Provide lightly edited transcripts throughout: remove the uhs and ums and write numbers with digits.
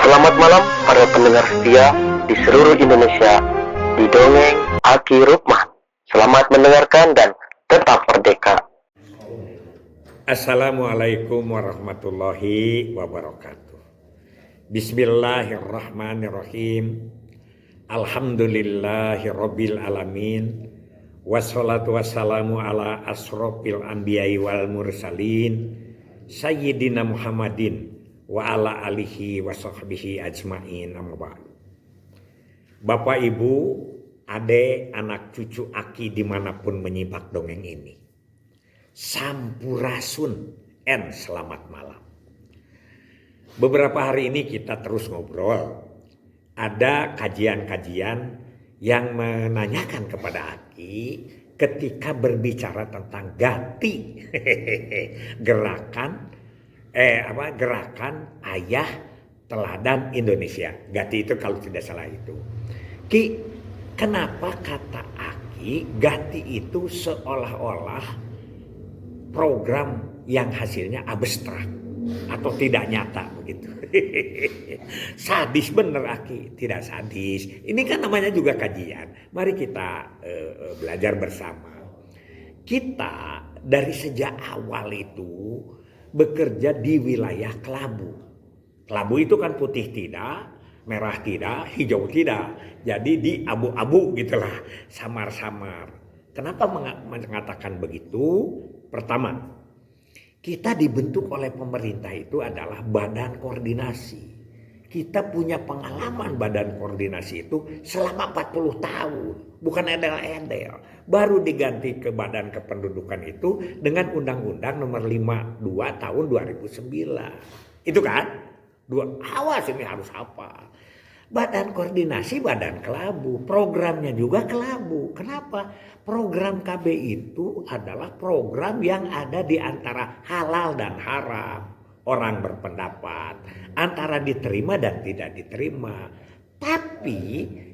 Selamat malam para pendengar setia di seluruh Indonesia di Dongeng Aki Rukman. Selamat mendengarkan dan tetap merdeka. Assalamualaikum warahmatullahi wabarakatuh. Bismillahirrahmanirrahim. Alhamdulillahirabbil alamin. Wassalatu wassalamu ala asrofil anbiya'i wal mursalin Sayyidina Muhammadin wa ala alihi wa sahbihi ajma'in, amma ba'du. Bapak, Ibu, adik, anak cucu Aki dimanapun menyimak dongeng ini, sampurasun and selamat malam. Beberapa hari ini kita terus ngobrol. Ada kajian-kajian yang menanyakan kepada Aki ketika berbicara tentang Gati, gerakan Ayah Teladan Indonesia. Gati itu kalau tidak salah itu. Ki, kenapa kata Aki Gati itu seolah-olah program yang hasilnya abstrak atau tidak nyata begitu? Sadis bener Aki, tidak sadis. Ini kan namanya juga kajian. Mari kita belajar bersama. Kita dari sejak awal itu bekerja di wilayah kelabu. Kelabu itu kan putih tidak, merah tidak, hijau tidak. Jadi di abu-abu gitulah, samar-samar. Kenapa mengatakan begitu? Pertama, kita dibentuk oleh pemerintah itu adalah badan koordinasi. Kita punya pengalaman badan koordinasi itu selama 40 tahun. Bukan edel-edel. Baru diganti ke badan kependudukan itu dengan Undang-Undang nomor 52 tahun 2009. Itu kan? Awas ini harus apa? Badan koordinasi, badan kelabu. Programnya juga kelabu. Kenapa? Program KB itu adalah program yang ada di antara halal dan haram. Orang berpendapat antara diterima dan tidak diterima. Tapi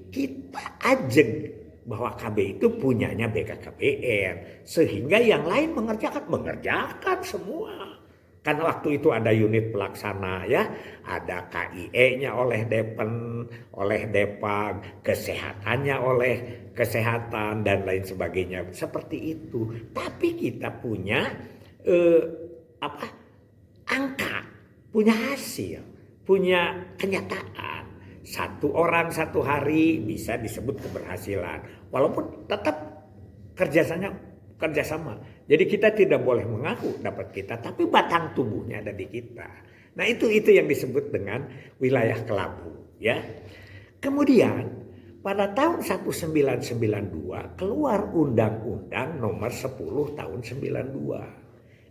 kita ajeng bahwa KB itu punyanya BKKBN. Sehingga yang lain mengerjakan semua. Kan waktu itu ada unit pelaksana ya, ada KIE-nya oleh Depen, oleh Depag, kesehatannya oleh kesehatan dan lain sebagainya. Seperti itu. Tapi kita punya angka, punya hasil, punya kenyataan. Satu orang satu hari bisa disebut keberhasilan, walaupun tetap kerjasama. Jadi kita tidak boleh mengaku dapat kita, tapi batang tubuhnya ada di kita. Nah itu yang disebut dengan wilayah kelabu, ya. Kemudian pada tahun 1992 keluar Undang-Undang nomor 10 tahun 92.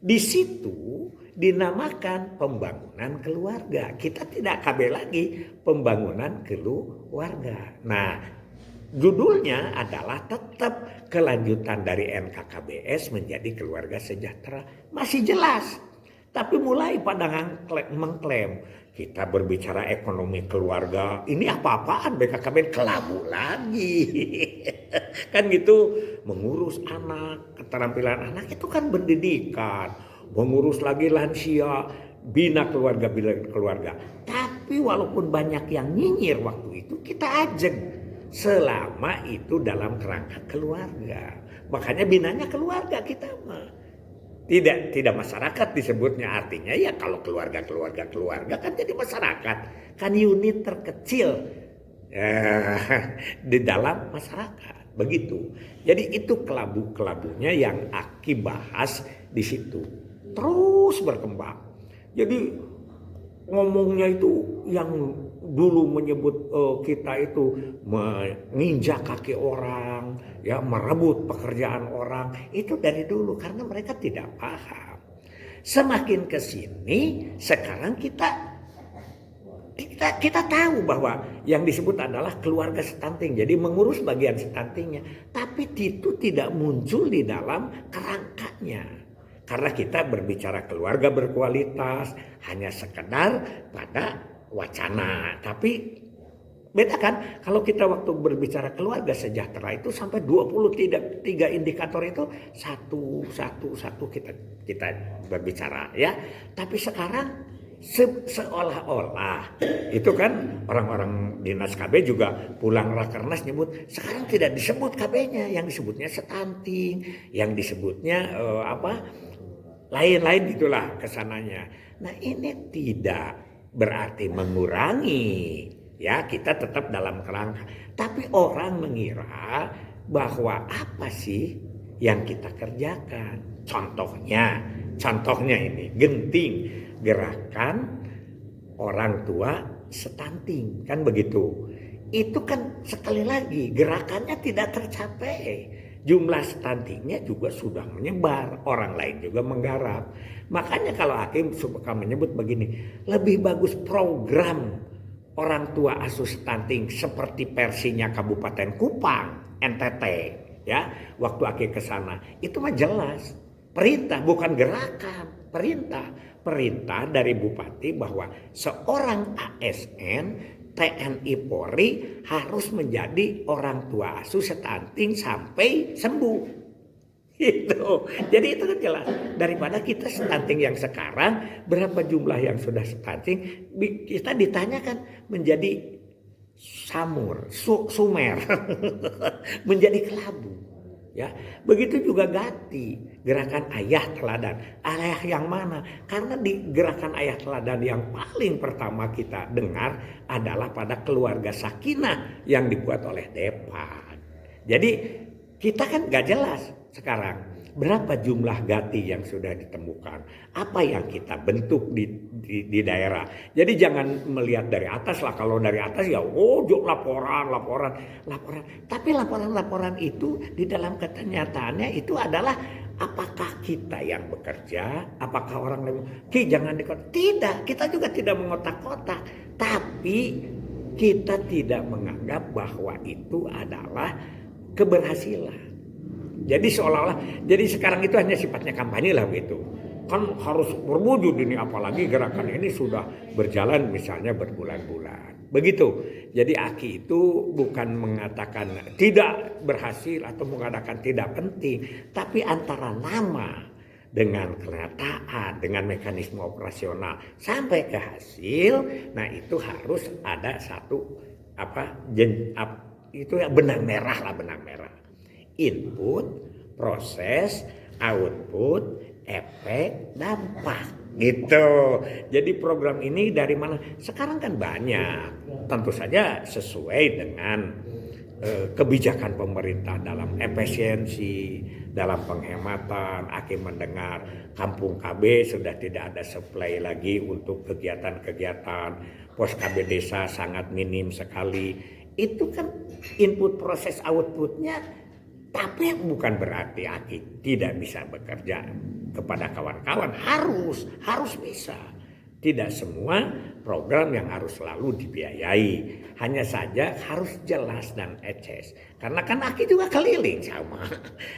Di situ dinamakan pembangunan keluarga. Kita tidak KB lagi, pembangunan keluarga. Nah, judulnya adalah tetap kelanjutan dari NKKBS menjadi keluarga sejahtera. Masih jelas. Tapi mulai pada mengklaim kita berbicara ekonomi keluarga, ini apa-apaan BKKBN, kelabu lagi. Kan gitu, mengurus anak, keterampilan anak itu kan pendidikan, mengurus lagi lansia, bina keluarga. Tapi walaupun banyak yang nyinyir waktu itu, kita ajeng selama itu dalam kerangka keluarga. Makanya binanya keluarga kita mah. Tidak masyarakat disebutnya, artinya ya kalau keluarga kan jadi masyarakat, kan unit terkecil di dalam masyarakat, begitu. Jadi itu kelabunya yang Aki bahas di situ, terus berkembang. Jadi ngomongnya itu yang dulu menyebut kita itu menginjak kaki orang, ya merebut pekerjaan orang, itu dari dulu karena mereka tidak paham. Semakin ke sini sekarang kita tahu bahwa yang disebut adalah keluarga stunting. Jadi mengurus bagian stuntingnya, tapi itu tidak muncul di dalam kerangkanya. Karena kita berbicara keluarga berkualitas hanya sekedar pada wacana. Tapi beda kan kalau kita waktu berbicara keluarga sejahtera itu sampai 23 indikator itu satu kita berbicara ya. Tapi sekarang seolah-olah itu kan orang-orang dinas KB juga pulang rakernas nyebut sekarang tidak disebut KB-nya, yang disebutnya stunting, yang disebutnya lain-lain gitulah kesananya. Nah ini tidak berarti mengurangi, ya kita tetap dalam kerangka, tapi orang mengira bahwa apa sih yang kita kerjakan. Contohnya ini genting, gerakan orang tua stunting, kan begitu. Itu kan sekali lagi gerakannya tidak tercapai. Jumlah stuntingnya juga sudah menyebar, orang lain juga menggarap. Makanya kalau hakim suka menyebut begini, lebih bagus program orang tua asuh stunting seperti versinya Kabupaten Kupang, NTT, ya. Waktu akhir ke sana, itu mah jelas perintah bukan gerakan, perintah dari bupati bahwa seorang ASN TNI Polri harus menjadi orang tua asuh stunting sampai sembuh. Itu. Jadi itu kan jelas. Daripada kita stunting yang sekarang, berapa jumlah yang sudah stunting, kita ditanyakan menjadi sumer, menjadi kelabu. Ya, begitu juga ganti gerakan ayah teladan. Ayah yang mana? Karena di gerakan ayah teladan yang paling pertama kita dengar adalah pada keluarga sakinah yang dibuat oleh Depan. Jadi kita kan gak jelas sekarang berapa jumlah gati yang sudah ditemukan, apa yang kita bentuk di daerah. Jadi jangan melihat dari atas lah. Kalau dari atas ya laporan. Tapi laporan itu di dalam kenyataannya itu adalah apakah kita yang bekerja, apakah orang lain. Jangan tidak, kita juga tidak mengotak-kotak, tapi kita tidak menganggap bahwa itu adalah keberhasilan. Jadi seolah-olah, jadi sekarang itu hanya sifatnya kampanye lah begitu. Kan harus berwujud ini, apalagi gerakan ini sudah berjalan misalnya berbulan-bulan. Begitu. Jadi Aki itu bukan mengatakan tidak berhasil atau mengatakan tidak penting. Tapi antara nama dengan kenyataan, dengan mekanisme operasional sampai ke hasil, nah itu harus ada satu itu ya benang merah. Input, proses, output, efek, dampak gitu. Jadi program ini dari mana? Sekarang kan banyak. Tentu saja sesuai dengan kebijakan pemerintah dalam efisiensi, dalam penghematan. Aki mendengar kampung KB sudah tidak ada supply lagi untuk kegiatan-kegiatan. Pos KB desa sangat minim sekali. Itu kan input, proses, outputnya. Tapi bukan berarti Aki tidak bisa bekerja kepada kawan-kawan. Harus bisa. Tidak semua program yang harus selalu dibiayai. Hanya saja harus jelas dan eces. Karena kan Aki juga keliling sama.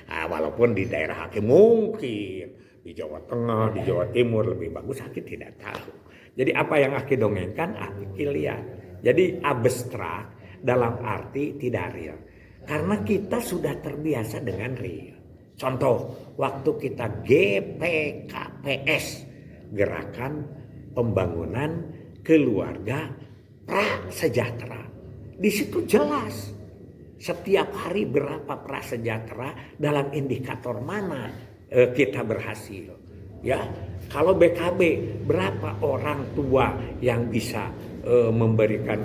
Walaupun di daerah Aki mungkin. Di Jawa Tengah, di Jawa Timur lebih bagus, Aki tidak tahu. Jadi apa yang Aki dongengkan, Aki lihat. Jadi abstrak dalam arti tidak real. Karena kita sudah terbiasa dengan real. Contoh, waktu kita GPKPS, Gerakan Pembangunan Keluarga Prasejahtera. Di situ jelas setiap hari berapa prasejahtera, dalam indikator mana kita berhasil. Ya, kalau BKB berapa orang tua yang bisa memberikan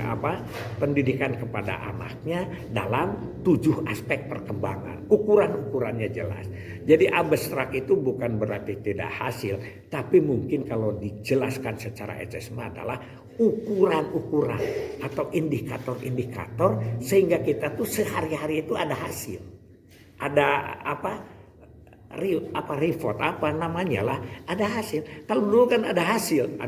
pendidikan kepada anaknya dalam 7 aspek perkembangan. Ukurannya jelas. Jadi abstrak itu bukan berarti tidak hasil, tapi mungkin kalau dijelaskan secara eces adalah ukuran-ukuran atau indikator-indikator sehingga kita tuh sehari-hari itu ada hasil. Ada report ada hasil. Kalau dulu kan ada hasil.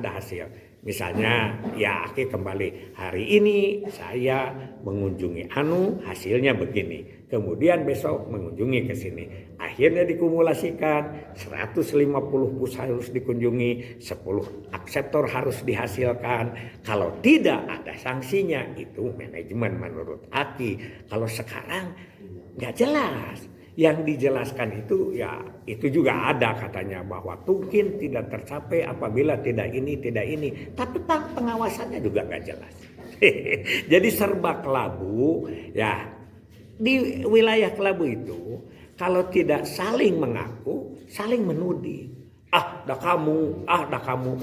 Misalnya ya Aki kembali hari ini saya mengunjungi hasilnya begini. Kemudian besok mengunjungi ke sini. Akhirnya dikumulasikan 150 pusat harus dikunjungi, 10 akseptor harus dihasilkan. Kalau tidak ada sanksinya, itu manajemen menurut Aki. Kalau sekarang nggak jelas. Yang dijelaskan itu ya itu juga ada katanya bahwa mungkin tidak tercapai apabila tidak ini, tapi pengawasannya juga nggak jelas. Jadi serba kelabu ya. Di wilayah kelabu itu kalau tidak saling mengaku, saling menuding. Dah kamu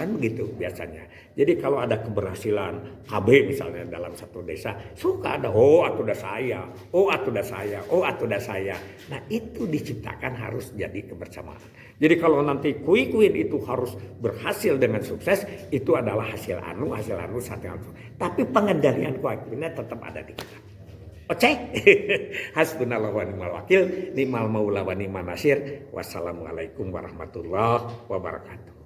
kan begitu biasanya. Jadi kalau ada keberhasilan KB misalnya dalam satu desa, suka ada atuh dah saya, atuh dah saya. Nah itu diciptakan harus jadi kebersamaan. Jadi kalau nanti kuikuin itu harus berhasil dengan sukses, itu adalah hasil anu satu. Tapi pengendalian kuikuinnya tetap ada di kita. Oke, hasbunallah wa ni'mal wakil, ni'mal maula wa ni'man nasir. Wassalamualaikum warahmatullahi wabarakatuh.